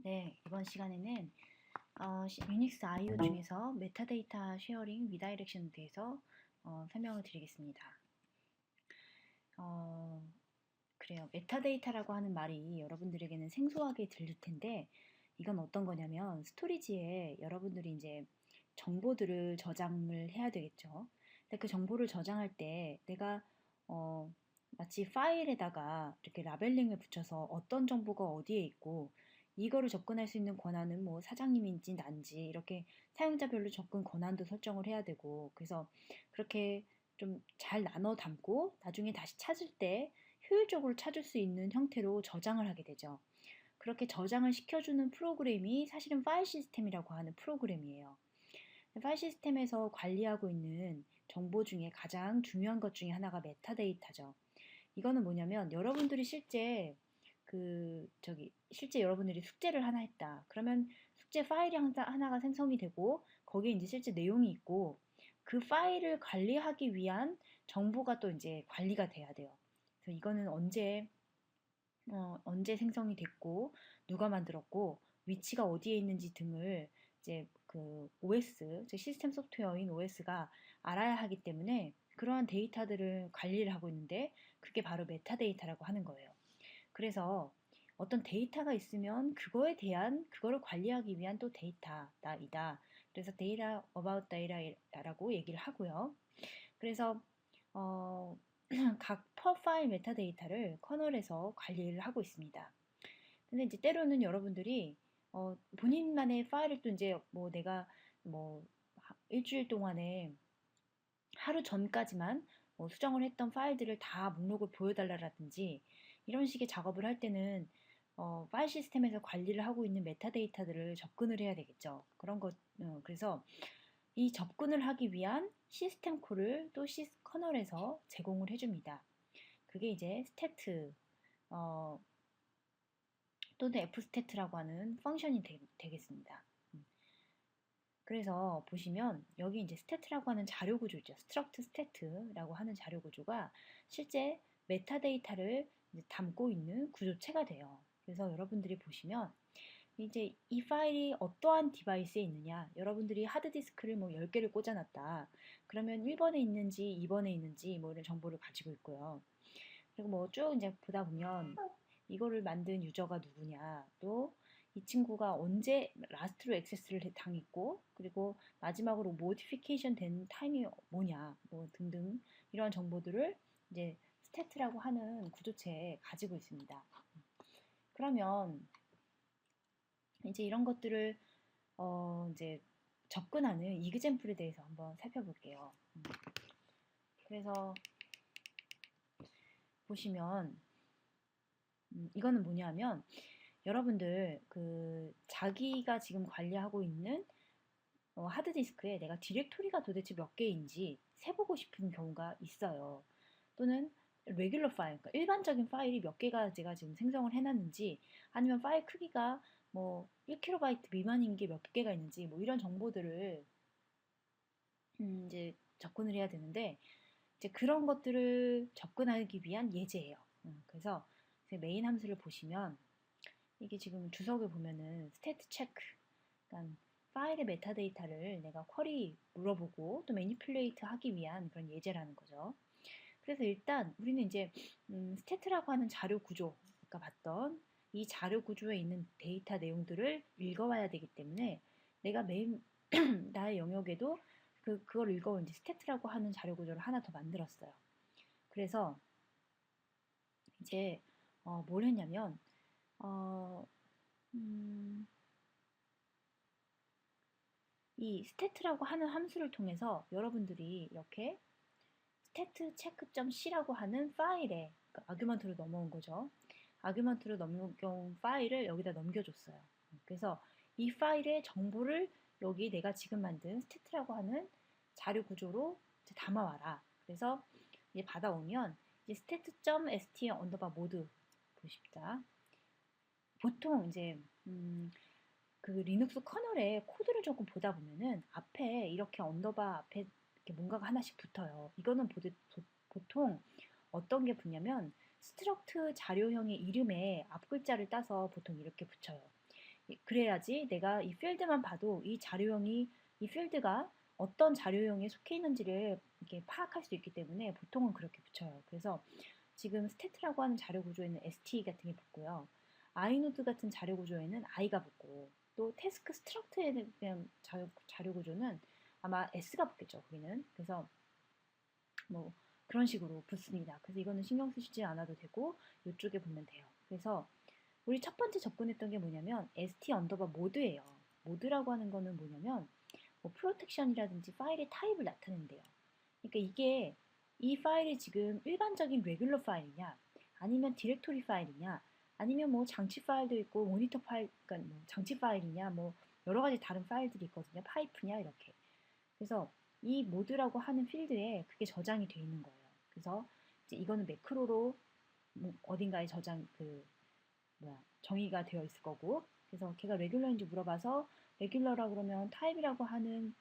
네, 이번 시간에는 유닉스 IO 중에서 메타데이터 쉐어링 리다이렉션에 대해서 설명을 드리겠습니다. 그래요. 메타데이터라고 하는 말이 여러분들에게는 생소하게 들릴 텐데 이건 어떤 거냐면 스토리지에 여러분들이 이제 정보들을 저장을 해야 되겠죠. 근데 그 정보를 저장할 때 내가 마치 파일에다가 이렇게 라벨링을 붙여서 어떤 정보가 어디에 있고 이거를 접근할 수 있는 권한은 뭐 사장님인지 난지 이렇게 사용자별로 접근 권한도 설정을 해야 되고 그래서 그렇게 좀 잘 나눠 담고 나중에 다시 찾을 때 효율적으로 찾을 수 있는 형태로 저장을 하게 되죠. 그렇게 저장을 시켜주는 프로그램이 사실은 파일 시스템이라고 하는 프로그램이에요. 파일 시스템에서 관리하고 있는 정보 중에 가장 중요한 것 중에 하나가 메타데이터죠. 이거는 뭐냐면 여러분들이 실제 여러분들이 숙제를 하나 했다. 그러면 숙제 파일이 하나가 생성이 되고 거기에 이제 실제 내용이 있고 그 파일을 관리하기 위한 정보가 또 이제 관리가 돼야 돼요. 그래서 이거는 언제 생성이 됐고 누가 만들었고 위치가 어디에 있는지 등을 이제 그 OS, 즉 시스템 소프트웨어인 OS가 알아야 하기 때문에 그러한 데이터들을 관리를 하고 있는데 그게 바로 메타데이터라고 하는 거예요. 그래서 어떤 데이터가 있으면 그거를 관리하기 위한 또 데이터이다. 그래서 데이터 about data라고 얘기를 하고요. 그래서 어, 각 per 파일 메타데이터를 커널에서 관리를 하고 있습니다. 근데 이제 때로는 여러분들이 본인만의 파일을 또 이제 뭐 내가 뭐 일주일 동안에 하루 전까지만 뭐 수정을 했던 파일들을 다 목록을 보여달라라든지 이런 식의 작업을 할 때는 파일 시스템에서 관리를 하고 있는 메타데이터들을 접근을 해야 되겠죠. 그래서 이 접근을 하기 위한 시스템 콜을 또 커널에서 제공을 해줍니다. 그게 이제 스태트 또는 fstat라고 하는 펑션이 되겠습니다. 그래서 보시면 여기 이제 스태트라고 하는 자료 구조 있죠. 스트럭트 스태트라고 하는 자료 구조가 실제 메타데이터를 담고 있는 구조체가 돼요. 그래서 여러분들이 보시면 이제 이 파일이 어떠한 디바이스에 있느냐, 여러분들이 하드디스크를 뭐 10개를 꽂아놨다. 그러면 1번에 있는지 2번에 있는지 뭐 이런 정보를 가지고 있고요. 그리고 뭐 쭉 이제 보다 보면 이거를 만든 유저가 누구냐, 또 이 친구가 언제 라스트로 액세스를 당했고, 그리고 마지막으로 모디피케이션 된 타임이 뭐냐, 뭐 등등 이러한 정보들을 이제 스태트라고 하는 구조체에 가지고 있습니다. 그러면 이제 이런 것들을 이제 접근하는 이그젠플에 대해서 한번 살펴볼게요. 그래서 보시면 이거는 뭐냐면 여러분들 자기가 지금 관리하고 있는 하드디스크에 내가 디렉토리가 도대체 몇 개인지 세보고 싶은 경우가 있어요. 또는 레귤러 파일, 그러니까 일반적인 파일이 몇 개가 제가 지금 생성을 해놨는지 아니면 파일 크기가 뭐 1KB 미만인 게 몇 개가 있는지 뭐 이런 정보들을 이제 접근을 해야 되는데 이제 그런 것들을 접근하기 위한 예제예요. 그래서 메인 함수를 보시면 이게 지금 주석을 보면은 스태트 체크, 그러니까 파일의 메타데이터를 내가 쿼리 물어보고 또 매니플레이트 하기 위한 그런 예제라는 거죠. 그래서 일단 우리는 이제 스태트라고 하는 자료 구조, 아까 봤던 이 자료 구조에 있는 데이터 내용들을 읽어와야 되기 때문에 내가 메인 나의 영역에도 그걸 읽어온 이제 스태트라고 하는 자료 구조를 하나 더 만들었어요. 그래서 이제 뭘 했냐면 이 스태트라고 하는 함수를 통해서 여러분들이 이렇게 stat check.c라고 하는 파일에 아규먼트로 넘어온 거죠. 아규먼트로 넘겨온 파일을 여기다 넘겨줬어요. 그래서 이 파일의 정보를 여기 내가 지금 만든 스태트라고 하는 자료 구조로 이제 담아와라. 그래서 이제 받아오면 이제 stat.str_mode 보십시다. 보통 이제 그 리눅스 커널의 코드를 조금 보다 보면은 앞에 이렇게 언더바 앞에 이렇게 뭔가가 하나씩 붙어요. 이거는 보통 어떤 게 붙냐면 스트럭트 자료형의 이름에 앞글자를 따서 보통 이렇게 붙여요. 그래야지 내가 이 필드만 봐도 이 자료형이 이 필드가 어떤 자료형에 속해 있는지를 이렇게 파악할 수 있기 때문에 보통은 그렇게 붙여요. 그래서 지금 스태트라고 하는 자료 구조에는 ST 같은 게 붙고요. 아이노드 같은 자료 구조에는 I가 붙고 또 태스크 스트럭트에 대한 자료 구조는 아마 S가 붙겠죠. 거기는. 그래서 뭐 그런 식으로 붙습니다. 그래서 이거는 신경 쓰시지 않아도 되고 이쪽에 보면 돼요. 그래서 우리 첫 번째 접근했던 게 뭐냐면 st 언더바 모드예요. 모드라고 하는 거는 뭐냐면 뭐 프로텍션이라든지 파일의 타입을 나타낸대요. 그러니까 이게 이 파일이 지금 일반적인 레귤러 파일이냐 아니면 디렉토리 파일이냐 아니면 뭐 장치 파일도 있고 모니터 파일 그러니까 뭐 장치 파일이냐 뭐 여러 가지 다른 파일들이 있거든요. 파이프냐 이렇게. 그래서 이 모드라고 하는 필드에 그게 저장이 되어 있는 거예요. 그래서 이제 이거는 매크로로 뭐 어딘가에 저장 정의가 되어 있을 거고 그래서 걔가 레귤러인지 물어봐서 레귤러라 그러면 타입이라고 하는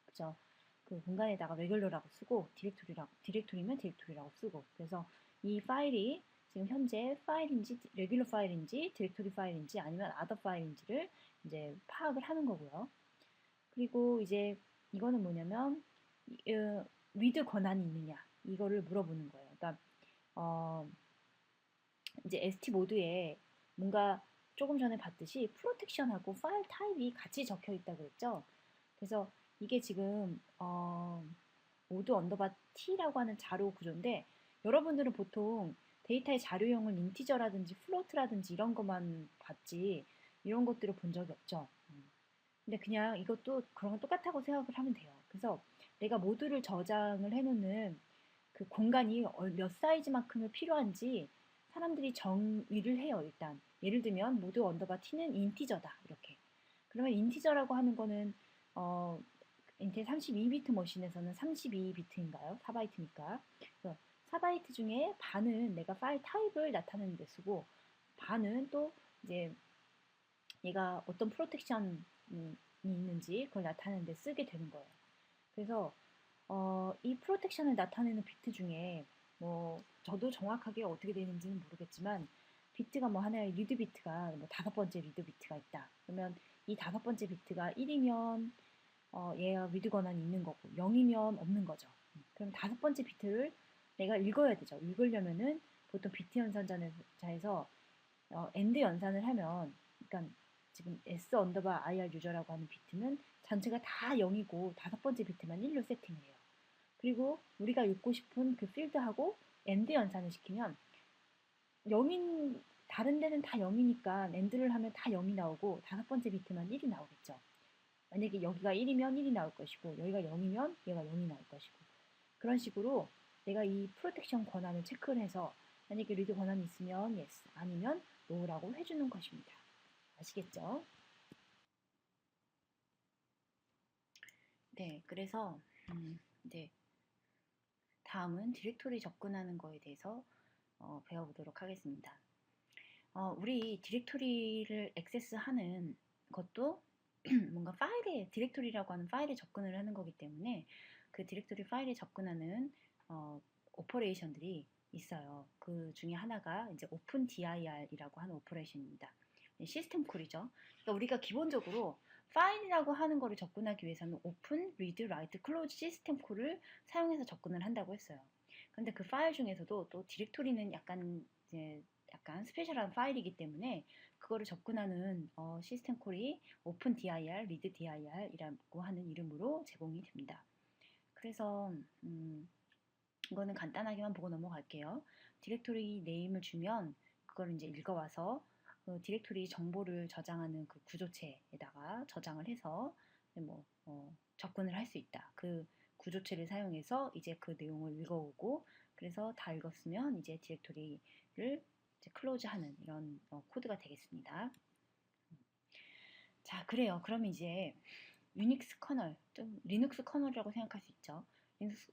그죠 그 공간에다가 레귤러라고 쓰고 디렉토리면 디렉토리라고 쓰고 그래서 이 파일이 지금 현재 파일인지 레귤러 파일인지 디렉토리 파일인지 아니면 아더 파일인지를 이제 파악을 하는 거고요. 그리고 이제 이거는 뭐냐면 리드 권한이 있느냐 이거를 물어보는 거예요. 그러니까 이제 ST 모드에 뭔가 조금 전에 봤듯이 프로텍션하고 파일 타입이 같이 적혀 있다고 했죠. 그래서 이게 지금 모드 언더바 t라고 하는 자료 구조인데 여러분들은 보통 데이터의 자료형을 인티저라든지 플로트라든지 이런 것만 봤지 이런 것들을 본 적이 없죠. 근데 그냥 이것도 그런 건 똑같다고 생각을 하면 돼요. 그래서 내가 모드를 저장을 해놓는 그 공간이 몇 사이즈만큼을 필요한지 사람들이 정의를 해요. 일단 예를 들면 모드 언더바 t는 인티저다 이렇게. 그러면 인티저라고 하는 거는 인텔 32비트 머신에서는 32비트인가요? 4바이트니까. 그래서 4바이트 중에 반은 내가 파일 타입을 나타내는 데 쓰고 반은 또 이제 얘가 어떤 프로텍션이 있는지 그걸 나타내는 데 쓰게 되는 거예요. 그래서 이 프로텍션을 나타내는 비트 중에 뭐 저도 정확하게 어떻게 되는지는 모르겠지만 비트가 뭐 하나의 리드 비트가 뭐 5번째 리드 비트가 있다. 그러면 이 5번째 비트가 1이면 얘가 리드 권한이 있는 거고 0이면 없는 거죠. 그럼 5번째 비트를 내가 읽어야 되죠. 읽으려면은 보통 비트 연산자에서 엔드 연산을 하면 그러니까 지금 S 언더바 IR 유저라고 하는 비트는 전체가 다 0이고 5번째 비트만 1로 세팅을 해요. 그리고 우리가 읽고 싶은 그 필드하고 엔드 연산을 시키면 0인 다른 데는 다 0이니까 엔드를 하면 다 0이 나오고 5번째 비트만 1이 나오겠죠. 만약에 여기가 1이면 1이 나올 것이고 여기가 0이면 얘가 0이 나올 것이고 그런 식으로 내가 이 프로텍션 권한을 체크를 해서 만약에 리드 권한이 있으면 yes 아니면 no라고 해주는 것입니다. 아시겠죠? 네, 그래서 이제 다음은 디렉토리 접근하는 거에 대해서 배워보도록 하겠습니다. 우리 디렉토리를 액세스하는 것도 뭔가 파일에 디렉토리라고 하는 파일에 접근을 하는 거기 때문에 그 디렉토리 파일에 접근하는 오퍼레이션들이 있어요. 그 중에 하나가 이제 오픈 dir이라고 하는 오퍼레이션입니다. 시스템 콜이죠. 그러니까 우리가 기본적으로 파일이라고 하는 거를 접근하기 위해서는 오픈, 리드, 라이트, 클로즈 시스템 콜을 사용해서 접근을 한다고 했어요. 근데 그 파일 중에서도 또 디렉토리는 약간 스페셜한 파일이기 때문에 그거를 접근하는 시스템 콜이 오픈 dir, read dir이라고 하는 이름으로 제공이 됩니다. 그래서 이거는 간단하게만 보고 넘어갈게요. 디렉토리 네임을 주면 그걸 이제 읽어와서 그 디렉토리 정보를 저장하는 그 구조체에다가 저장을 해서 뭐 접근을 할 수 있다. 그 구조체를 사용해서 이제 그 내용을 읽어오고 그래서 다 읽었으면 이제 디렉토리를 이제 클로즈하는 이런 코드가 되겠습니다. 자, 그래요. 그럼 이제 유닉스 커널, 좀 리눅스 커널이라고 생각할 수 있죠.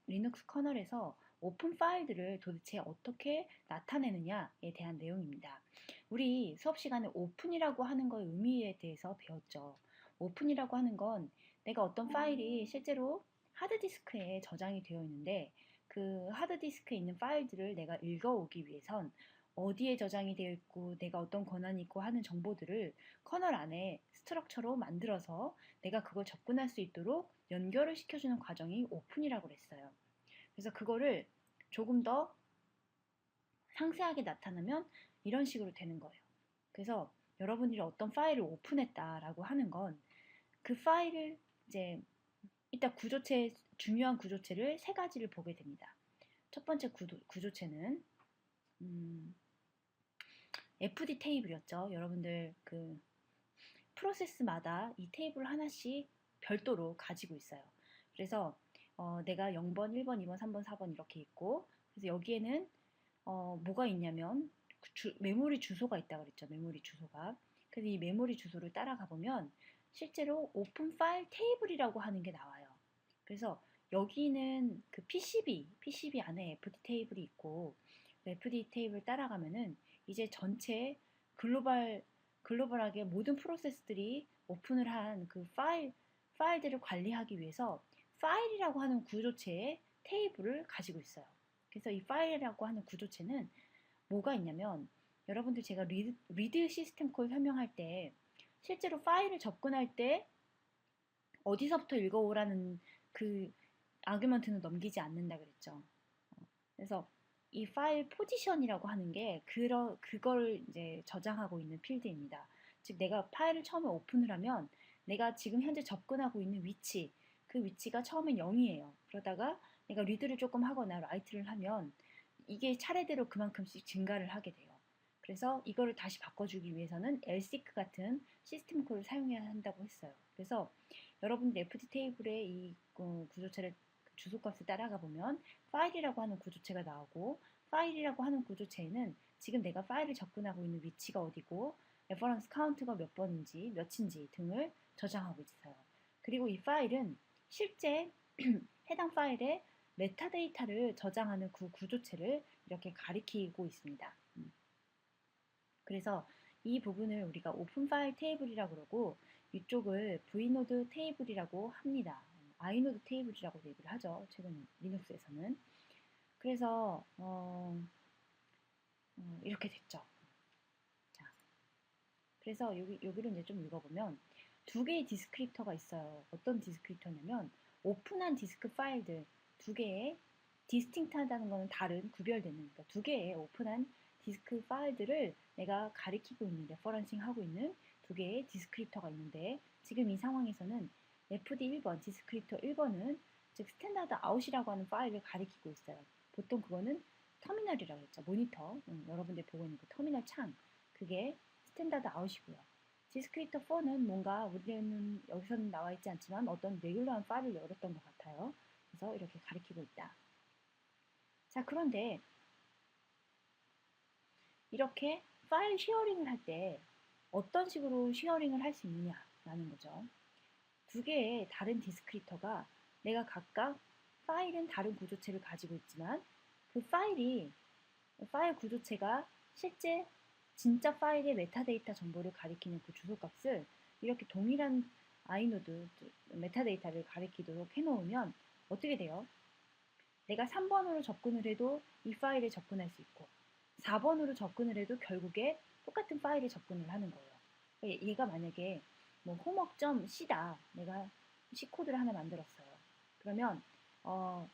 리눅스 커널에서 오픈 파일들을 도대체 어떻게 나타내느냐에 대한 내용입니다. 우리 수업 시간에 오픈이라고 하는 거의 의미에 대해서 배웠죠. 오픈이라고 하는 건 내가 어떤 파일이 실제로 하드디스크에 저장이 되어 있는데 그 하드디스크에 있는 파일들을 내가 읽어오기 위해선 어디에 저장이 되어 있고 내가 어떤 권한이 있고 하는 정보들을 커널 안에 스트럭처로 만들어서 내가 그걸 접근할 수 있도록 연결을 시켜주는 과정이 오픈이라고 그랬어요. 그래서 그거를 조금 더 상세하게 나타나면 이런 식으로 되는 거예요. 그래서 여러분들이 어떤 파일을 오픈했다라고 하는 건 그 파일을 이제 이따 중요한 구조체를 세 가지를 보게 됩니다. 첫 번째 구조체는 FD 테이블이었죠. 여러분들 그 프로세스마다 이 테이블 하나씩 별도로 가지고 있어요. 그래서 내가 0번, 1번, 2번, 3번, 4번 이렇게 있고, 그래서 여기에는 뭐가 있냐면 메모리 주소가 있다고 그랬죠. 메모리 주소가. 그래서 이 메모리 주소를 따라가 보면 실제로 오픈 파일 테이블이라고 하는 게 나와요. 그래서 여기는 그 PCB 안에 FD 테이블이 있고, FD 테이블 따라가면은 이제 전체 글로벌하게 모든 프로세스들이 오픈을 한 그 파일들을 관리하기 위해서 파일이라고 하는 구조체의 테이블을 가지고 있어요. 그래서 이 파일이라고 하는 구조체는 뭐가 있냐면 여러분들 제가 리드 시스템 콜 설명할 때 실제로 파일을 접근할 때 어디서부터 읽어오라는 그 아규먼트는 넘기지 않는다 그랬죠. 그래서 이 파일 포지션이라고 하는 게 그걸 이제 저장하고 있는 필드입니다. 즉 내가 파일을 처음에 오픈을 하면 내가 지금 현재 접근하고 있는 위치, 그 위치가 처음엔 0이에요. 그러다가 내가 리드를 조금 하거나 라이트를 하면 이게 차례대로 그만큼씩 증가를 하게 돼요. 그래서 이거를 다시 바꿔주기 위해서는 lseek 같은 시스템 콜을 사용해야 한다고 했어요. 그래서 여러분들 FT 테이블의 이 구조체를 주소값을 따라가 보면 파일이라고 하는 구조체가 나오고 파일이라고 하는 구조체에는 지금 내가 파일을 접근하고 있는 위치가 어디고 레퍼런스 카운트가 몇 번인지 몇인지 등을 저장하고 있어요. 그리고 이 파일은 실제 해당 파일에 메타데이터를 저장하는 그 구조체를 이렇게 가리키고 있습니다. 그래서 이 부분을 우리가 오픈 파일 테이블이라고 그러고 이쪽을 vnode 테이블이라고 합니다. inode 테이블이라고 얘기를 하죠. 최근 리눅스에서는. 그래서 이렇게 됐죠. 자, 그래서 여기를 이제 좀 읽어보면 두 개의 디스크립터가 있어요. 어떤 디스크립터냐면 오픈한 디스크 파일들 두 개의 디스팅트하다는 것은 다른 구별되는 그러니까 두 개의 오픈한 디스크 파일들을 내가 가리키고 있는 레퍼런싱 하고 있는 두 개의 디스크립터가 있는데 지금 이 상황에서는 FD 1번 디스크립터 1번은 즉 스탠다드 아웃이라고 하는 파일을 가리키고 있어요. 보통 그거는 터미널이라고 했죠. 모니터 여러분들 보고 있는 그 터미널 창 그게 스탠다드 아웃이고요. 디스크립터 4는 뭔가 우리는 여기서는 나와 있지 않지만 어떤 레귤러한 파일을 열었던 것 같아요. 그래서 이렇게 가리키고 있다. 자, 그런데 이렇게 파일 쉐어링을 할 때 어떤 식으로 쉐어링을 할 수 있느냐라는 거죠. 두 개의 다른 디스크립터가 내가 각각 파일은 다른 구조체를 가지고 있지만 그 파일 구조체가 실제 진짜 파일의 메타데이터 정보를 가리키는 그 주소값을 이렇게 동일한 아이노드 메타데이터를 가리키도록 해놓으면 어떻게 돼요? 내가 3번으로 접근을 해도 이 파일에 접근할 수 있고 4번으로 접근을 해도 결국에 똑같은 파일에 접근을 하는 거예요. 그러니까 얘가 만약에 뭐 homework.c다. 내가 C 코드를 하나 만들었어요. 그러면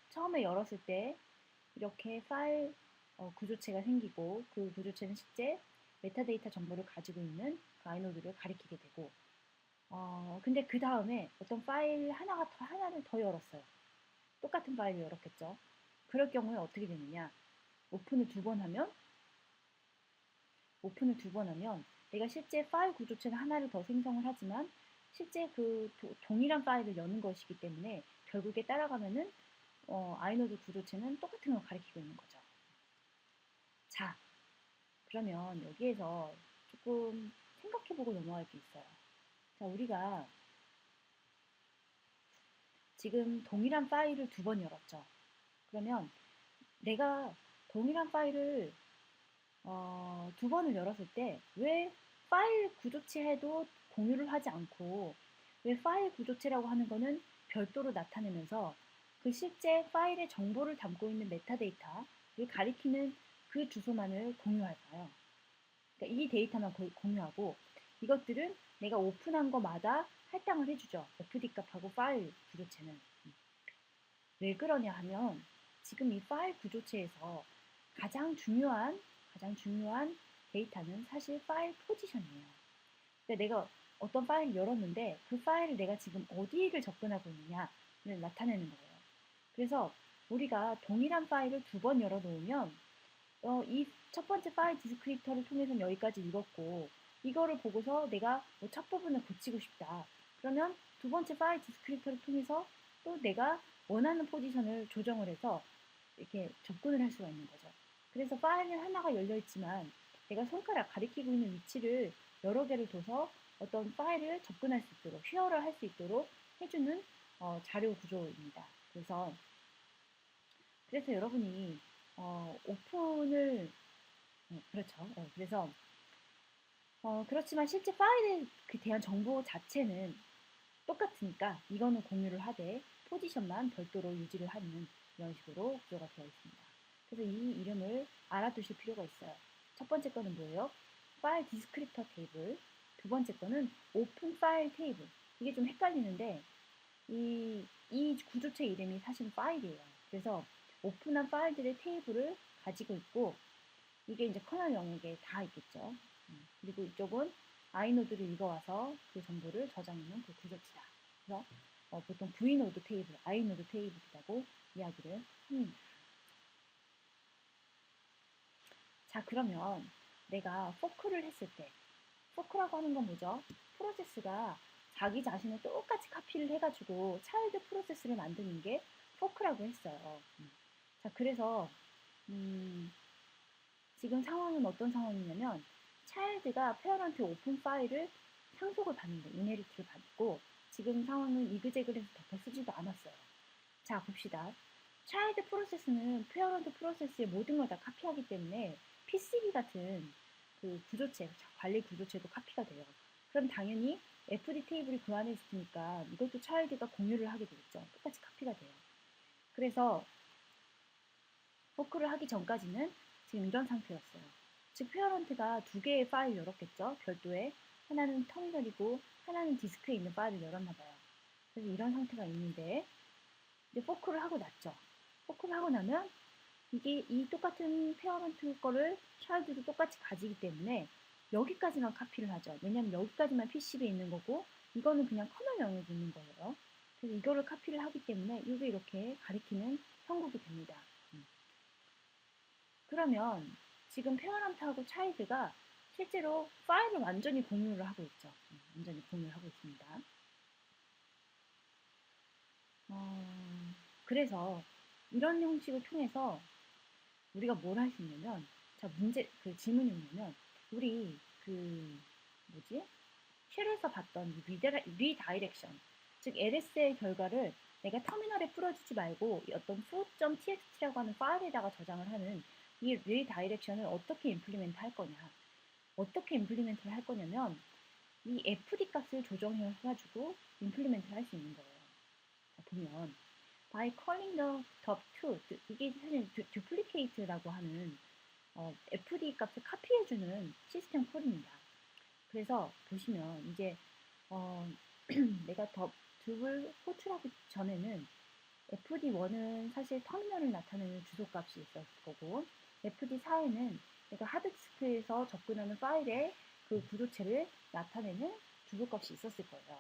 처음에 열었을 때 이렇게 파일 구조체가 생기고 그 구조체는 실제 메타데이터 정보를 가지고 있는 그 아이노드를 가리키게 되고 근데 그 다음에 어떤 파일 하나를 더 열었어요. 똑같은 파일을 열었겠죠. 그럴 경우에 어떻게 되느냐 오픈을 두 번 하면 내가 실제 파일 구조체는 하나를 더 생성을 하지만 실제 그 동일한 파일을 여는 것이기 때문에 결국에 따라가면은 아이노드 구조체는 똑같은 걸 가리키고 있는 거죠. 자, 그러면 여기에서 조금 생각해보고 넘어갈 게 있어요. 자, 우리가 지금 동일한 파일을 두 번 열었죠. 그러면 내가 동일한 파일을 두 번을 열었을 때 왜 파일 구조체에도 공유를 하지 않고 왜 파일 구조체라고 하는 거는 별도로 나타내면서 그 실제 파일의 정보를 담고 있는 메타데이터를 가리키는 그 주소만을 공유할까요? 그러니까 이 데이터만 공유하고 이것들은 내가 오픈한 거마다 할당을 해주죠. FD 값하고 파일 구조체는. 왜 그러냐 하면 지금 이 파일 구조체에서 가장 중요한 데이터는 사실 파일 포지션이에요. 그러니까 내가 어떤 파일을 열었는데 그 파일을 내가 지금 어디를 접근하고 있느냐를 나타내는 거예요. 그래서 우리가 동일한 파일을 두 번 열어놓으면 이 첫 번째 파일 디스크립터를 통해서 여기까지 읽었고 이거를 보고서 내가 첫 부분을 고치고 싶다. 그러면 두 번째 파일 디스크립터를 통해서 또 내가 원하는 포지션을 조정을 해서 이렇게 접근을 할 수가 있는 거죠. 그래서 파일은 하나가 열려 있지만 내가 손가락 가리키고 있는 위치를 여러 개를 둬서 어떤 파일을 접근할 수 있도록 쉐어를 할 수 있도록 해주는 자료 구조입니다. 그래서 여러분이 오픈을 그렇죠. 그래서 그렇지만 실제 파일에 대한 정보 자체는 똑같으니까 이거는 공유를 하되 포지션만 별도로 유지를 하는 이런 식으로 구조가 되어 있습니다. 그래서 이 이름을 알아두실 필요가 있어요. 첫 번째 거는 뭐예요? 파일 디스크립터 테이블. 두 번째 거는 오픈 파일 테이블. 이게 좀 헷갈리는데 이 구조체 이름이 사실은 파일이에요. 그래서 오픈한 파일들의 테이블을 가지고 있고 이게 이제 커널 영역에 다 있겠죠. 그리고 이쪽은 아이노드를 읽어와서 그 정보를 저장하는 그 구조체다. 그래서 보통 V노드 테이블, 아이노드 테이블이라고 이야기를 합니다. 자, 그러면 내가 포크를 했을 때, 포크라고 하는 건 뭐죠? 프로세스가 자기 자신을 똑같이 카피를 해가지고 차일드 프로세스를 만드는 게 포크라고 했어요. 자, 그래서 지금 상황은 어떤 상황이냐면 차일드가 페어런트 오픈 파일을 상속을 받는데 이네리트를 받고 지금 상황은 이그젝을 해서 덮어 쓰지도 않았어요. 자, 봅시다. 차일드 프로세스는 페어런트 프로세스의 모든 걸 다 카피하기 때문에 PCB 같은 그 구조체, 관리 구조체도 카피가 돼요. 그럼 당연히 FD 테이블이 그 안에 있으니까 이것도 차일드가 공유를 하게 되겠죠. 똑같이 카피가 돼요. 그래서 포크를 하기 전까지는 지금 이런 상태였어요. 즉 페어런트가 두 개의 파일을 열었겠죠. 별도의 하나는 터미널이고 하나는 디스크에 있는 파일을 열었나 봐요. 그래서 이런 상태가 있는데 이제 포크를 하고 났죠. 포크를 하고 나면 이게 이 똑같은 페어런트 거를 차일드도 똑같이 가지기 때문에 여기까지만 카피를 하죠. 왜냐면 여기까지만 PCB에 있는 거고 이거는 그냥 커널 영역에 있는 거예요. 그래서 이거를 카피를 하기 때문에 이게 이렇게 가리키는 형국이 됩니다. 그러면 지금 페어런트하고 차일드가 실제로 파일을 완전히 공유를 하고 있죠. 완전히 공유를 하고 있습니다. 그래서 이런 형식을 통해서 우리가 뭘 할 수 있냐면, 자, 질문이 뭐냐면, 우리 쉘에서 봤던 리다이렉션, 즉 LS의 결과를 내가 터미널에 풀어주지 말고 어떤 float.txt라고 하는 파일에다가 저장을 하는 이 리다이렉션을 어떻게 임플리멘트 할 거냐. 어떻게 임플리멘트를 할 거냐면 이 fd 값을 조정해가지고 임플리멘트를 할 수 있는 거예요. 자, 보면 by calling the top2 이게 사실 duplicate라고 하는 fd 값을 카피해주는 시스템 콜입니다. 그래서 보시면 이제 내가 덥을 호출하기 전에는 fd1은 사실 터미널을 나타내는 주소값이 있었을 거고 fd4에는 내가 하드디스크에서 접근하는 파일의 그 구조체를 나타내는 주소값이 있었을 거예요.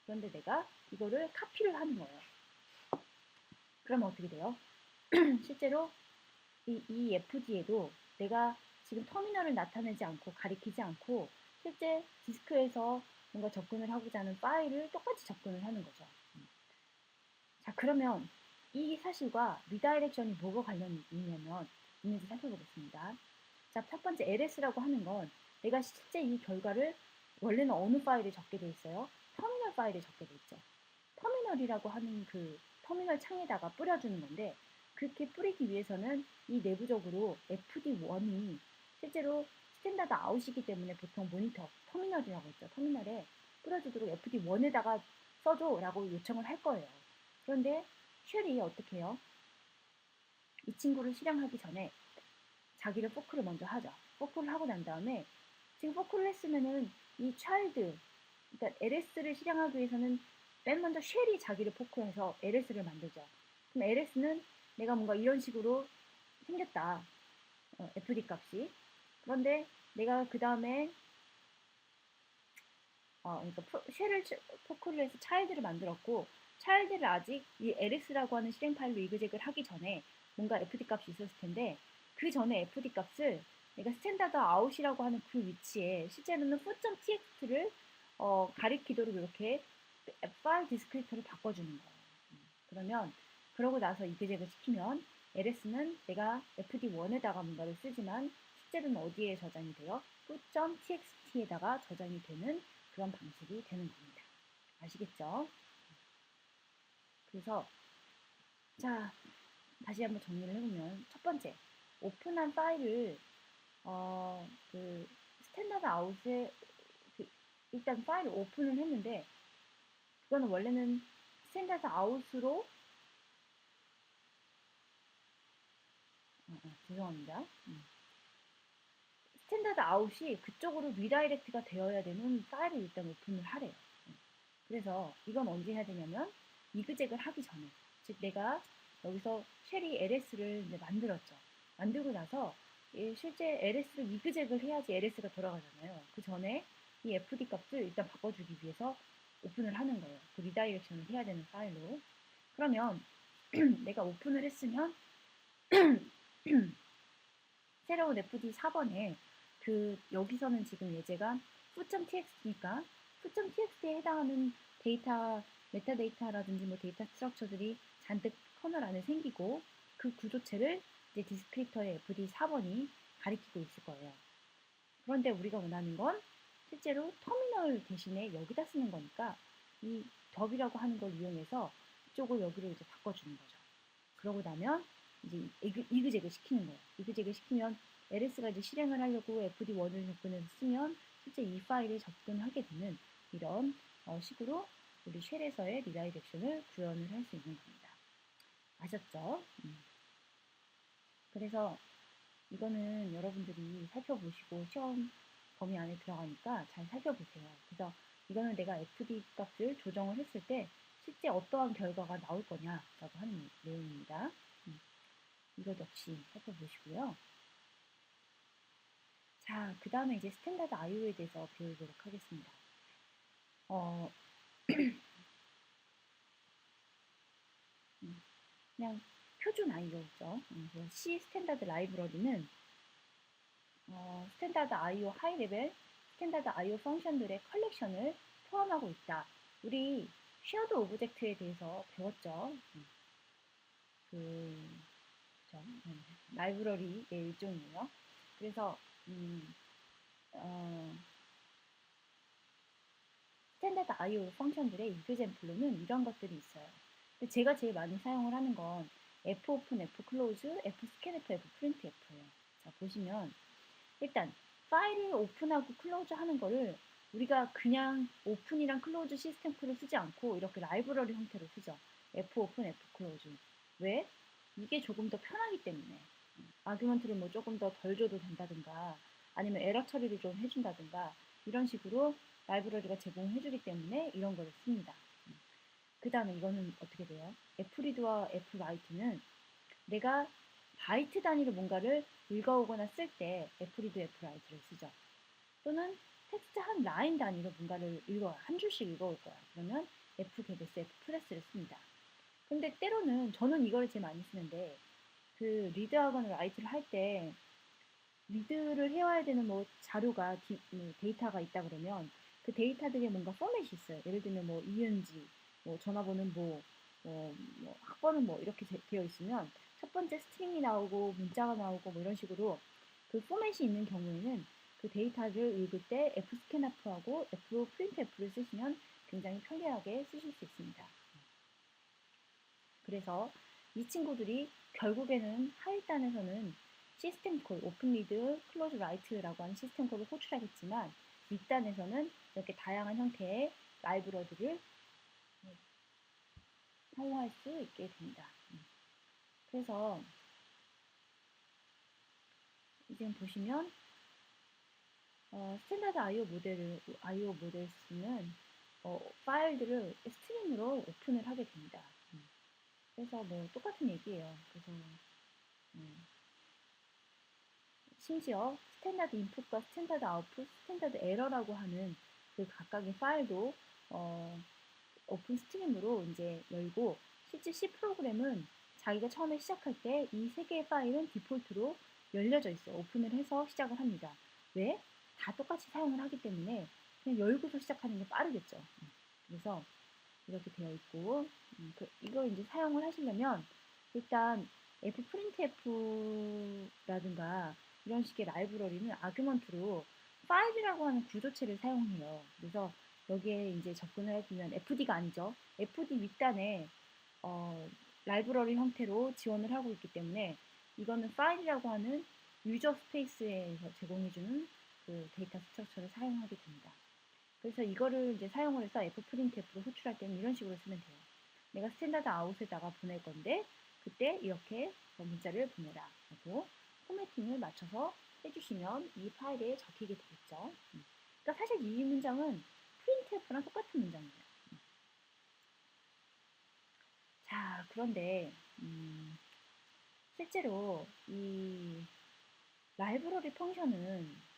그런데 내가 이거를 카피를 하는 거예요. 그러면 어떻게 돼요? 실제로 이 FD에도 내가 지금 터미널을 나타내지 않고 가리키지 않고 실제 디스크에서 뭔가 접근을 하고자 하는 파일을 똑같이 접근을 하는 거죠. 자, 그러면 이 사실과 리다이렉션이 뭐가 관련이 있는지 살펴보겠습니다. 자, 첫 번째 LS라고 하는 건 내가 실제 이 결과를 원래는 어느 파일에 적게 돼 있어요? 터미널 파일에 적게 돼 있죠. 터미널이라고 하는 그 터미널 창에다가 뿌려주는 건데 그렇게 뿌리기 위해서는 이 내부적으로 FD1이 실제로 스탠다드 아웃이기 때문에 보통 모니터, 터미널이라고 했죠. 터미널에 뿌려주도록 FD1에다가 써줘라고 요청을 할 거예요. 그런데 쉘이 어떻게 해요? 이 친구를 실행하기 전에 자기를 포크를 먼저 하죠. 포크를 하고 난 다음에 지금 포크를 했으면은 이 차일드, 그러니까 LS를 실행하기 위해서는 맨 먼저 쉘이 자기를 포크해서 LS를 만들죠. 그럼 LS는 내가 뭔가 이런 식으로 생겼다. FD 값이. 그런데 내가 그 다음에 그러니까 쉘을 포크를 해서 차일드를 만들었고 차일드를 아직 이 LS라고 하는 실행 파일로 이그젝을 하기 전에 뭔가 FD 값이 있었을 텐데 그 전에 FD 값을 내가 스탠다드 아웃이라고 하는 그 위치에 실제로는 foo.txt를 가리키도록 이렇게 파일 디스크리터를 바꿔주는 거예요. 그러면 그러고 나서 이그젝을 시키면 LS는 내가 fd1에다가 뭔가를 쓰지만 실제로는 어디에 저장이 돼요? foo.txt에다가 저장이 되는 그런 방식이 되는 겁니다. 아시겠죠? 그래서 자 다시 한번 정리를 해보면 첫 번째 오픈한 파일을 그 스탠다드 아웃에 일단 파일을 오픈을 했는데 그거는 원래는 스탠다드 아웃으로 죄송합니다. 스탠다드 아웃이 그쪽으로 리다이렉트가 되어야 되는 파일을 일단 오픈을 하래요. 그래서 이건 언제 해야 되냐면 이그젝을 하기 전에 즉 내가 여기서 쉘이 LS를 이제 만들었죠. 만들고 나서 실제 LS를 이그젝을 해야지 LS가 돌아가잖아요. 그 전에 이 FD 값을 일단 바꿔주기 위해서 오픈을 하는 거예요. 그 리다이렉션을 해야 되는 파일로. 그러면 내가 오픈을 했으면 새로운 FD 4번에 그 여기서는 지금 예제가 foo.txt니까 foo.txt에 해당하는 데이터 메타데이터라든지 뭐 데이터 스트럭처들이 잔뜩 커널 안에 생기고 그 구조체를 이제 디스크립터의 FD 4번이 가리키고 있을 거예요. 그런데 우리가 원하는 건 실제로 터미널 대신에 여기다 쓰는 거니까 이 덥이라고 하는 걸 이용해서 이쪽을 여기로 이제 바꿔주는 거죠. 그러고 나면 이제 이그젝을 시키는 거예요. 이그젝을 시키면 LS가 이제 실행을 하려고 fd1을 접근해서 쓰면 실제 이 파일에 접근하게 되는 이런 식으로 우리 쉘에서의 리다이렉션을 구현을 할 수 있는 겁니다. 아셨죠? 그래서 이거는 여러분들이 살펴보시고 시험 범위 안에 들어가니까 잘 살펴보세요. 그래서 이거는 내가 FD 값을 조정을 했을 때 실제 어떠한 결과가 나올 거냐라고 하는 내용입니다. 이것 역시 살펴보시고요. 자, 그 다음에 이제 스탠다드 IO에 대해서 배우도록 하겠습니다. 그냥 표준 IO죠. C 스탠다드 라이브러리는 스탠다드 IO 하이 레벨, 스탠다드 IO 펑션들의 컬렉션을 포함하고 있다. 우리 쉐어드 오브젝트에 대해서 배웠죠. 라이브러리의 일종이에요. 그래서 스탠다드 IO 펑션들의 이그젬플로는 이런 것들이 있어요. 근데 제가 제일 많이 사용을 하는 건 fopen, fclose, fscanf, fprintf예요. 자, 보시면 일단 파일을 오픈하고 클로즈 하는 거를 우리가 그냥 오픈이랑 클로즈 시스템 콜을 쓰지 않고 이렇게 라이브러리 형태로 쓰죠. fopen, fclose. 왜? 이게 조금 더 편하기 때문에. 아규먼트를 뭐 조금 더 덜 줘도 된다든가 아니면 에러 처리를 좀 해준다든가 이런 식으로 라이브러리가 제공해주기 때문에 이런 거를 씁니다. 그 다음에 이거는 어떻게 돼요? fread와 fwrite는 내가 바이트 단위로 뭔가를 읽어오거나 쓸 때 fread, fwrite를 쓰죠. 또는 텍스트 한 라인 단위로 뭔가를 읽어요. 한 줄씩 읽어올 거야. 그러면 fgetS, fpress를 씁니다. 근데 때로는 저는 이걸 제일 많이 쓰는데 그 리드하거나 라이트를 할 때 리드를 해와야 되는 뭐 자료가 데이터가 있다 그러면 그 데이터들이 뭔가 포맷이 있어요. 예를 들면 뭐 이은지, 뭐 전화번호는 뭐 학번은 뭐 이렇게 되어 있으면 첫 번째 스트링이 나오고 문자가 나오고 뭐 이런 식으로 그 포맷이 있는 경우에는 그 데이터를 읽을 때 fscanf하고 fprintf를 쓰시면 굉장히 편리하게 쓰실 수 있습니다. 그래서 이 친구들이 결국에는 하위단에서는 시스템 콜, 오픈 리드, 클로즈 라이트라고 하는 시스템 콜을 호출하겠지만 윗단에서는 이렇게 다양한 형태의 라이브러리를 사용할 수 있게 됩니다. 그래서 지금 보시면 스탠다드 IO 모델스는 파일들을 스트림으로 오픈을 하게 됩니다. 그래서 뭐 똑같은 얘기예요. 그래서 심지어 스탠다드 인풋과 스탠다드 아웃풋, 스탠다드 에러라고 하는 그 각각의 파일도 오픈 스트림으로 이제 열고, 실제 C 프로그램은 자기가 처음에 시작할 때 이 세 개의 파일은 디폴트로 열려져 있어요. 오픈을 해서 시작을 합니다. 왜? 다 똑같이 사용을 하기 때문에 그냥 열고서 시작하는 게 빠르겠죠. 그래서 이렇게 되어 있고, 이걸 이제 사용을 하시려면 일단 fprintf라든가 이런 식의 라이브러리는 아규먼트로 파일이라고 하는 구조체를 사용해요. 그래서 여기에 이제 접근을 해주면 fd가 아니죠. fd 윗단에 라이브러리 형태로 지원을 하고 있기 때문에 이거는 파일이라고 하는 유저 스페이스에서 제공해주는 그 데이터 스트럭처를 사용하게 됩니다. 그래서 이거를 이제 사용을 해서 fprintf로 호출할 때는 이런 식으로 쓰면 돼요. 내가 스탠다드 아웃에다가 보낼 건데 그때 이렇게 문자를 보내라 하고 포매팅을 맞춰서 해주시면 이 파일에 적히게 되겠죠. 그러니까 사실 이 문장은 printf랑 똑같은 문장이에요. 자, 그런데 실제로 이 라이브러리 펑션은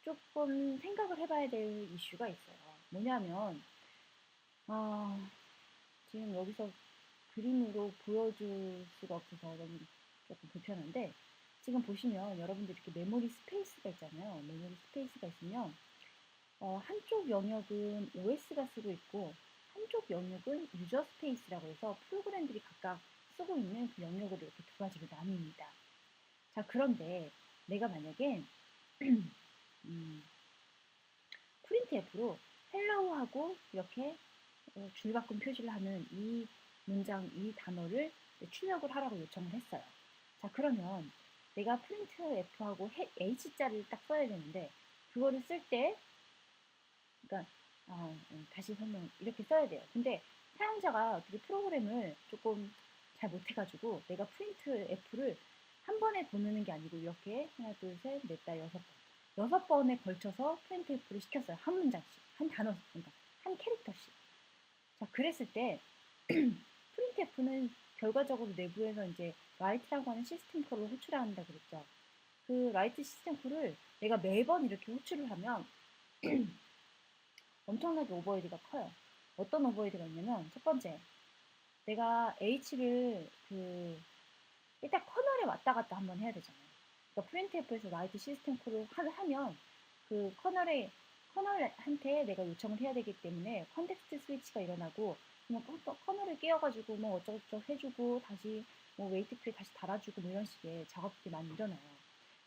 조금 생각을 해봐야 될 이슈가 있어요. 뭐냐면 지금 여기서 그림으로 보여줄 수가 없어서 너무 조금 불편한데, 지금 보시면 여러분들 이렇게 메모리 스페이스가 있잖아요. 메모리 스페이스가 있으면 한쪽 영역은 OS가 쓰고 있고 한쪽 영역은 유저 스페이스라고 해서 프로그램들이 각각 쓰고 있는 그 영역으로 이렇게 두 가지로 나뉩니다. 자, 그런데 내가 만약에 프린트F로 헬로우하고 이렇게 줄바꿈 표시를 하는 이 문장, 이 단어를 출력을 하라고 요청을 했어요. 자, 그러면 내가 printf하고 h자를 딱 써야 되는데 그거를 쓸 때, 그러니까 다시 설명 이렇게 써야 돼요. 근데 사용자가 어떻게 프로그램을 조금 잘 못해가지고 내가 printf를 한 번에 보내는 게 아니고 이렇게 하나, 둘, 셋, 넷, 다, 여섯 번에 걸쳐서 printf를 시켰어요. 한 문장씩, 한 단어, 그러니까 한 캐릭터씩. 자, 그랬을 때 printf는 결과적으로 내부에서 이제 write라고 하는 시스템 콜을 호출한다 그랬죠. 그 write 시스템 콜을 내가 매번 이렇게 호출을 하면 엄청나게 오버헤드가 커요. 어떤 오버헤드가 있냐면, 첫 번째, 내가 h를 일단 커널에 왔다 갔다 한번 해야 되잖아요. 그러니까 printf에서 write 시스템 콜을 하면 그 커널한테 내가 요청을 해야 되기 때문에 컨텍스트 스위치가 일어나고, 뭐 커널을 끼워가지고 뭐 어쩌고저쩌고 해주고 다시 뭐 웨이트 프리 다시 달아주고 뭐 이런 식의 작업들이 많이 일어나요.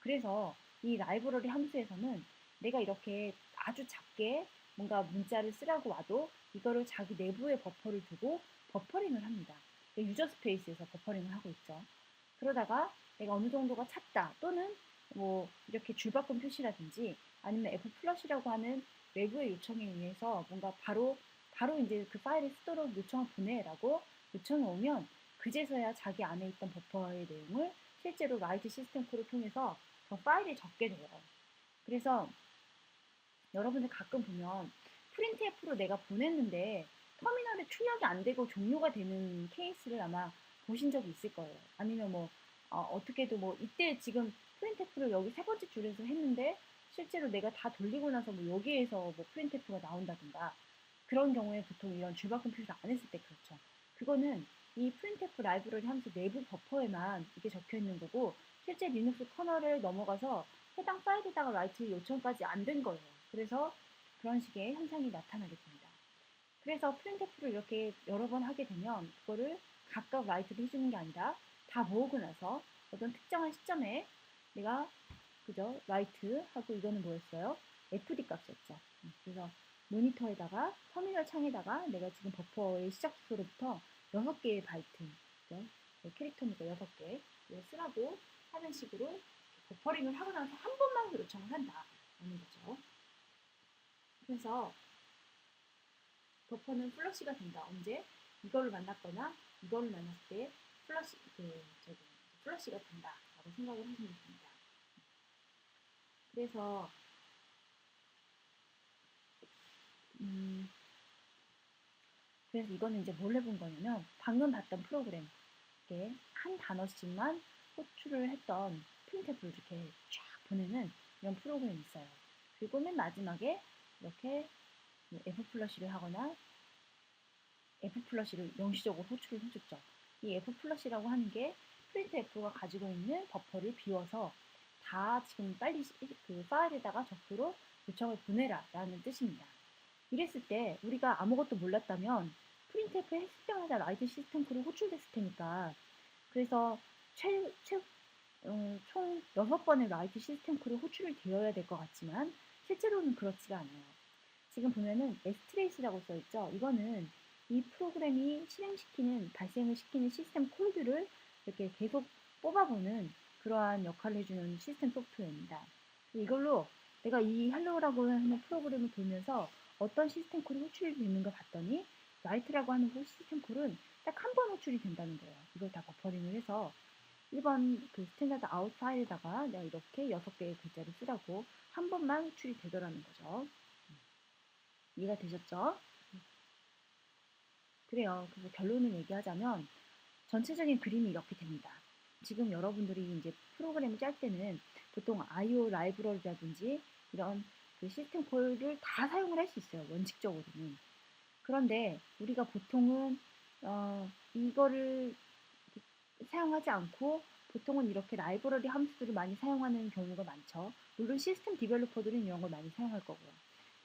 그래서 이 라이브러리 함수에서는 내가 이렇게 아주 작게 뭔가 문자를 쓰라고 와도 이거를 자기 내부에 버퍼를 두고 버퍼링을 합니다. 유저 스페이스에서 버퍼링을 하고 있죠. 그러다가 내가 어느 정도가 찼다, 또는 뭐 이렇게 줄바꿈 표시라든지 아니면 F 플러시라고 하는 외부의 요청에 의해서 뭔가 바로 이제 그 파일을 쓰도록 요청을 보내라고 요청이 오면 그제서야 자기 안에 있던 버퍼의 내용을 실제로 라이트 시스템 콜을 통해서 더 파일에 적게 돼요. 그래서 여러분들 가끔 보면 프린트F로 내가 보냈는데 터미널에 출력이 안 되고 종료가 되는 케이스를 아마 보신 적이 있을 거예요. 아니면 뭐 어떻게도 뭐 이때 지금 프린트F를 여기 세 번째 줄에서 했는데 실제로 내가 다 돌리고 나서 뭐 여기에서 뭐 프린트F가 나온다든가, 그런 경우에 보통 이런 줄바꿈 표시를 안 했을 때 그렇죠. 그거는 이 printf 라이브러리 함수 내부 버퍼에만 이게 적혀 있는 거고, 실제 리눅스 커널을 넘어가서 해당 파일에다가 라이트 요청까지 안 된 거예요. 그래서 그런 식의 현상이 나타나게 됩니다. 그래서 printf를 이렇게 여러 번 하게 되면 그거를 각각 라이트를 해주는 게 아니라 다 모으고 나서 어떤 특정한 시점에 내가 그죠? 라이트 하고 이거는 뭐였어요? fd 값이었죠. 그래서 모니터에다가 터미널 창에다가 내가 지금 버퍼의 시작 주소로부터 6개의 바이트, 그죠? 캐릭터니까 6개 쓰라고 하는 식으로 버퍼링을 하고 나서 한 번만 요청을 한다 라는 거죠. 그래서 버퍼는 플러시가 된다. 언제? 이거를 만났거나 이거를 만났을 때 플러시가 된다라고 생각을 하시면 됩니다. 그래서 음, 그래서 이거는 이제 뭘 해본 거냐면 방금 봤던 프로그램 이렇게 한 단어씩만 호출을 했던 프린트를 이렇게 쫙 보내는 이런 프로그램이 있어요. 그리고 맨 마지막에 이렇게 F 플러시를 하거나 F 플러시를 영시적으로 호출을 해줬죠. 이 F 플러시라고 하는 게 프린트 F가 가지고 있는 버퍼를 비워서 다 지금 빨리 그 파일에다가 적도로 요청을 보내라 라는 뜻입니다. 이랬을 때 우리가 아무것도 몰랐다면 프린트F에 해수자마자 라이트 시스템 콜이 호출됐을 테니까 그래서 총 6번의 라이트 시스템 콜이 호출이 되어야 될 것 같지만 실제로는 그렇지가 않아요. 지금 보면은 S트레이스라고 써있죠. 이거는 이 프로그램이 발생을 시키는 시스템 콜들을 이렇게 계속 뽑아보는 그러한 역할을 해주는 시스템 소프트웨어입니다. 이걸로 내가 이 헬로우라고 하는 프로그램을 돌면서 어떤 시스템 콜이 호출이 되는가 봤더니 라이트라고 하는 시스템 콜은 딱 한 번 호출이 된다는 거예요. 이걸 다 버퍼링을 해서 1번 그 스탠다드 아웃 파일에다가 내가 이렇게 6개의 글자를 쓰라고 한 번만 호출이 되더라는 거죠. 이해가 되셨죠? 그래요. 그래서 결론을 얘기하자면 전체적인 그림이 이렇게 됩니다. 지금 여러분들이 이제 프로그램을 짤 때는 보통 IO 라이브러리라든지 이런 그 시스템 콜을 다 사용을 할 수 있어요. 원칙적으로는. 그런데 우리가 보통은 이거를 사용하지 않고 보통은 이렇게 라이브러리 함수들을 많이 사용하는 경우가 많죠. 물론 시스템 디벨로퍼들은 이런 걸 많이 사용할 거고요.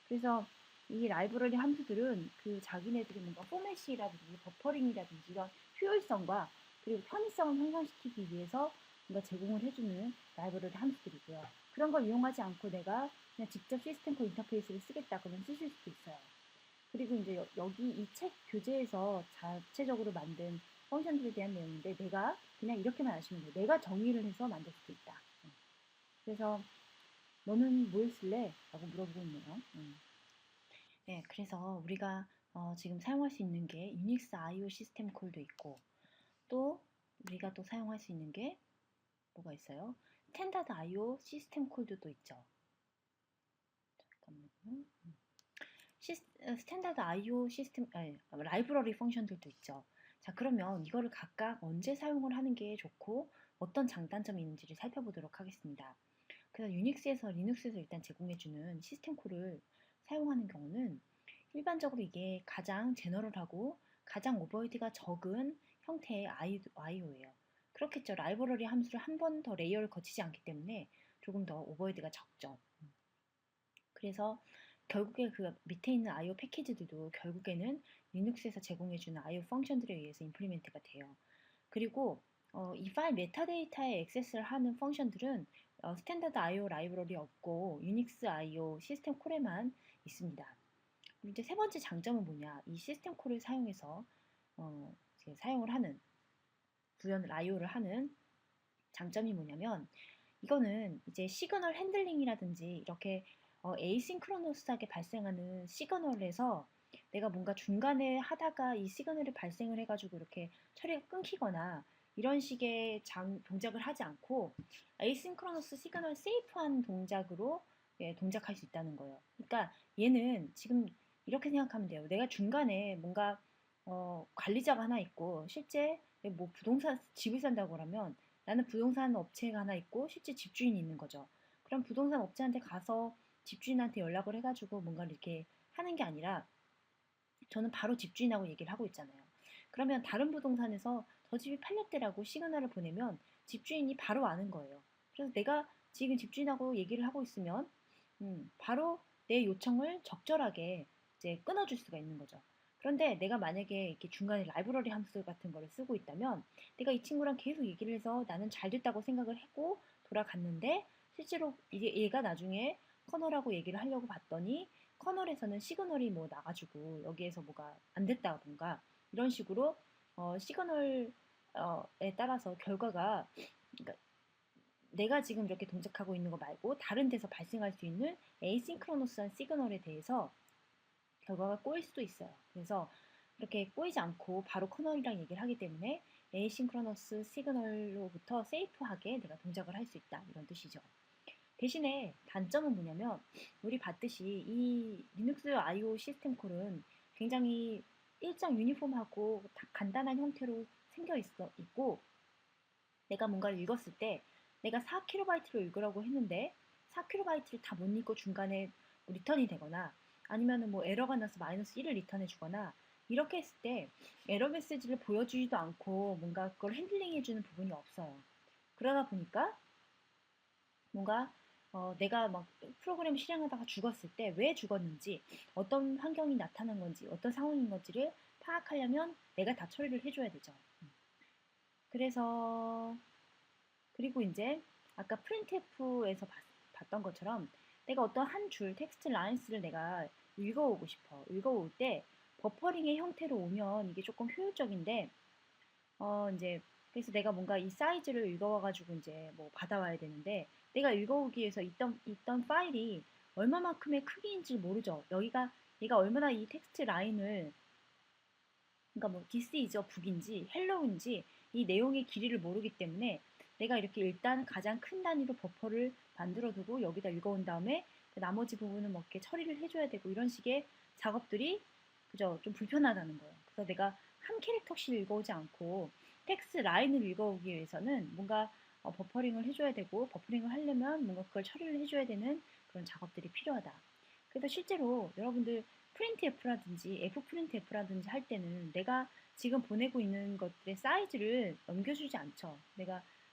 그래서 이 라이브러리 함수들은 그 자기네들이 뭔가 포맷이라든지 버퍼링이라든지 이런 효율성과 그리고 편의성을 향상시키기 위해서 뭔가 제공을 해주는 라이브러리 함수들이고요. 그런 걸 이용하지 않고 내가 그냥 직접 시스템 콜 인터페이스를 쓰겠다 그러면 쓰실 수도 있어요. 그리고 이제 여기 이 책 교재에서 자체적으로 만든 펑션들에 대한 내용인데 내가 그냥 이렇게만 아시면 돼요. 내가 정의를 해서 만들 수도 있다. 그래서 너는 뭘 쓸래? 라고 물어보고 있네요. 네, 그래서 우리가 지금 사용할 수 있는 게 유닉스 IO 시스템 콜도 있고 또 우리가 또 사용할 수 있는 게 뭐가 있어요? 스탠다드 IO 시스템 콜도 또 있죠. 잠깐만요. 스탠다드 IO 시스템, 아니, 라이브러리 펑션들도 있죠. 자, 그러면 이거를 각각 언제 사용을 하는 게 좋고 어떤 장단점이 있는지를 살펴보도록 하겠습니다. 그래서 유닉스에서 리눅스에서 일단 제공해주는 시스템 콜을 사용하는 경우는 일반적으로 이게 가장 제너럴하고 가장 오버헤드가 적은 형태의 IO예요. 그렇겠죠. 라이브러리 함수를 한 번 더 레이어를 거치지 않기 때문에 조금 더 오버헤드가 적죠. 그래서 결국에 그 밑에 있는 IO 패키지들도 결국에는 리눅스에서 제공해주는 IO 펑션들에 의해서 임플리멘트가 돼요. 그리고 이 파일 메타데이터에 액세스를 하는 펑션들은 스탠다드 IO 라이브러리 없고 유닉스 IO 시스템 콜에만 있습니다. 그리고 이제 세 번째 장점은 뭐냐? 이 시스템 콜을 사용해서 사용을 하는 구현을 IO를 하는 장점이 뭐냐면 이거는 이제 시그널 핸들링이라든지 이렇게 에이싱크로너스하게 발생하는 시그널에서 내가 뭔가 중간에 하다가 이 시그널이 발생을 해가지고 이렇게 처리가 끊기거나 이런 식의 동작을 하지 않고 에이싱크로너스 시그널 세이프한 동작으로 동작할 수 있다는 거예요. 그러니까 얘는 지금 이렇게 생각하면 돼요. 내가 중간에 뭔가 관리자가 하나 있고 실제 뭐 부동산 집을 산다고 하면 나는 부동산 업체가 하나 있고 실제 집주인이 있는 거죠. 그럼 부동산 업체한테 가서 집주인한테 연락을 해가지고 뭔가를 이렇게 하는 게 아니라 저는 바로 집주인하고 얘기를 하고 있잖아요. 그러면 다른 부동산에서 저 집이 팔렸대라고 시그널을 보내면 집주인이 바로 아는 거예요. 그래서 내가 지금 집주인하고 얘기를 하고 있으면 바로 내 요청을 적절하게 이제 끊어줄 수가 있는 거죠. 그런데 내가 만약에 이렇게 중간에 라이브러리 함수 같은 거를 쓰고 있다면 내가 이 친구랑 계속 얘기를 해서 나는 잘 됐다고 생각을 하고 돌아갔는데 실제로 이게 얘가 나중에 커널하고 얘기를 하려고 봤더니 커널에서는 시그널이 뭐 나가지고 여기에서 뭐가 안 됐다던가 이런 식으로 시그널에 따라서 결과가 그러니까 내가 지금 이렇게 동작하고 있는 거 말고 다른 데서 발생할 수 있는 에이싱크로너스한 시그널에 대해서 결과가 꼬일 수도 있어요. 그래서 이렇게 꼬이지 않고 바로 커널이랑 얘기를 하기 때문에 에이싱크로너스 시그널로부터 세이프하게 내가 동작을 할 수 있다. 이런 뜻이죠. 대신에 단점은 뭐냐면 우리 봤듯이 이 리눅스 IO 시스템 콜은 굉장히 일정 유니폼하고 다 간단한 형태로 있고 내가 뭔가를 읽었을 때 내가 4kb를 읽으라고 했는데 4kb를 다 못 읽고 중간에 뭐 리턴이 되거나 아니면은 뭐 에러가 나서 마이너스 1을 리턴해 주거나 이렇게 했을 때 에러 메시지를 보여주지도 않고 뭔가 그걸 핸들링 해주는 부분이 없어요. 그러다 보니까 뭔가 내가 막 프로그램 실행하다가 죽었을 때 왜 죽었는지 어떤 환경이 나타난 건지 어떤 상황인 건지를 파악하려면 내가 다 처리를 해줘야 되죠. 그래서 그리고 이제 아까 프린트F에서 봤던 것처럼 내가 어떤 한 줄 텍스트 라인스를 내가 읽어오고 싶어. 읽어올 때 버퍼링의 형태로 오면 이게 조금 효율적인데 이제 그래서 내가 뭔가 이 사이즈를 읽어와가지고 이제 뭐 받아와야 되는데 내가 읽어오기 위해서 있던 파일이 얼마만큼의 크기인지 모르죠. 여기가 얘가 얼마나 이 텍스트 라인을 그러니까 뭐 this is a book인지 hello인지 이 내용의 길이를 모르기 때문에 내가 이렇게 일단 가장 큰 단위로 버퍼를 만들어두고 여기다 읽어온 다음에 나머지 부분은 뭐 이렇게 처리를 해줘야 되고 이런 식의 작업들이 그죠 좀 불편하다는 거예요. 그래서 내가 한 캐릭터씩 읽어오지 않고 텍스트 라인을 읽어오기 위해서는 뭔가 버퍼링을 해줘야 되고 버퍼링을 하려면 뭔가 그걸 처리를 해줘야 되는 그런 작업들이 필요하다. 그래서 실제로 여러분들 프린트F라든지 F프린트F라든지 할 때는 내가 지금 보내고 있는 것들의 사이즈를 넘겨주지 않죠.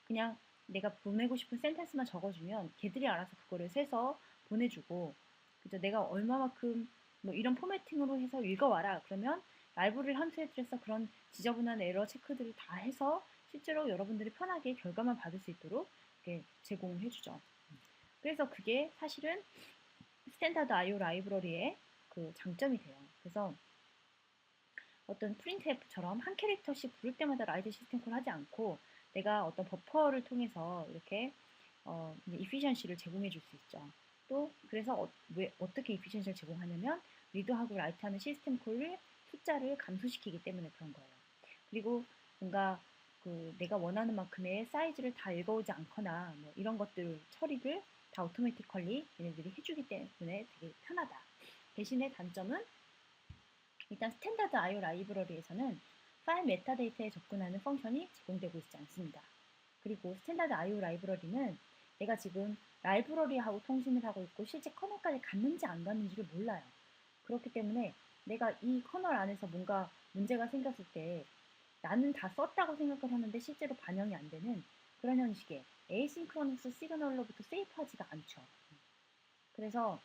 그냥 내가 보내고 싶은 센텐스만 적어주면 걔들이 알아서 그거를 세서 보내주고 그죠? 내가 얼마만큼 뭐 이런 포매팅으로 해서 읽어와라. 그러면 라이브러리 함수에 들어서 그런 지저분한 에러 체크들을 다 해서 실제로 여러분들이 편하게 결과만 받을 수 있도록 이렇게 제공을 해주죠. 그래서 그게 사실은 스탠다드 IO 라이브러리의 그 장점이 돼요. 그래서 어떤 프린트F처럼 한 캐릭터씩 부를 때마다 라이트 시스템 콜 하지 않고 내가 어떤 버퍼를 통해서 이렇게 이피션시를 제공해 줄 수 있죠. 또 그래서 왜 어떻게 이피션시를 제공하냐면 리드하고 라이트하는 시스템 콜을 숫자를 감소시키기 때문에 그런 거예요. 그리고 뭔가 그 내가 원하는 만큼의 사이즈를 다 읽어오지 않거나 뭐 이런 것들 처리를 다 오토매티컬리 얘네들이 해주기 때문에 되게 편하다. 대신에 단점은 일단 스탠다드 IO 라이브러리에서는 파일 메타데이터에 접근하는 펑션이 제공되고 있지 않습니다. 그리고 스탠다드 IO 라이브러리는 내가 지금 라이브러리하고 통신을 하고 있고 실제 커널까지 갔는지 안 갔는지를 몰라요. 그렇기 때문에 내가 이 커널 안에서 뭔가 문제가 생겼을 때 나는 다 썼다고 생각을 하는데 실제로 반영이 안 되는 그런 형식의 에이싱크로너스 시그널로부터 세이프하지가 않죠. 그래서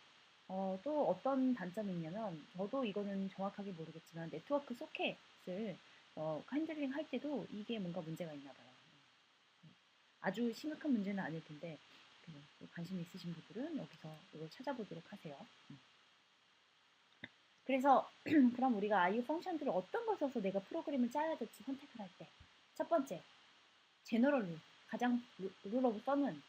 또 어떤 단점이 있냐면 저도 이거는 정확하게 모르겠지만 네트워크 소켓을 핸들링 할 때도 이게 뭔가 문제가 있나 봐요. 아주 심각한 문제는 아닐 텐데 관심 있으신 분들은 여기서 이걸 찾아보도록 하세요. 그래서 그럼 우리가 IO 펑션들을 어떤 걸 써서 내가 프로그램을 짜야 될지 선택을 할 때 첫 번째, 제너럴 룰, 가장 룰 오브 썸은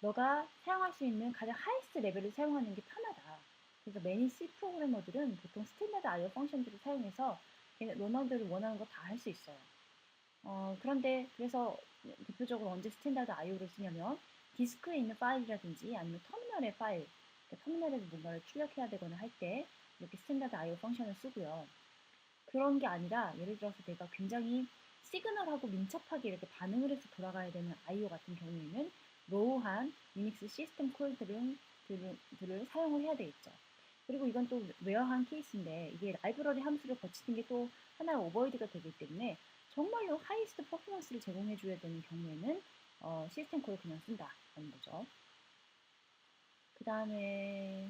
너가 사용할 수 있는 가장 하이스트 레벨을 사용하는 게 편하다. 그래서 매니 C 프로그래머들은 보통 스탠다드 IO 펑션들을 사용해서 너네들이 원하는 거 다 할 수 있어요. 그런데 그래서 대표적으로 언제 스탠다드 IO를 쓰냐면 디스크에 있는 파일이라든지 아니면 터미널의 파일, 그러니까 터미널에서 뭔가를 출력해야 되거나 할 때 이렇게 스탠다드 IO 펑션을 쓰고요. 그런 게 아니라 예를 들어서 내가 굉장히 시그널하고 민첩하게 이렇게 반응을 해서 돌아가야 되는 IO 같은 경우에는 로우한 유닉스 시스템 콜들을 사용을 해야 되겠죠. 그리고 이건 또 웨어한 케이스인데 이게 라이브러리 함수를 거치는 게 또 하나의 오버헤드가 되기 때문에 정말로 하이스트 퍼포먼스를 제공해 줘야 되는 경우에는 시스템 콜을 그냥 쓴다라는 거죠. 그 다음에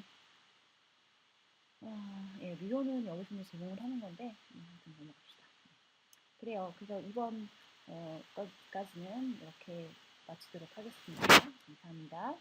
예, 리오는 여기서 제공을 하는 건데 좀 넘어갑시다. 그래요. 그래서 이번 것까지는 이렇게 마치도록 하겠습니다. 감사합니다.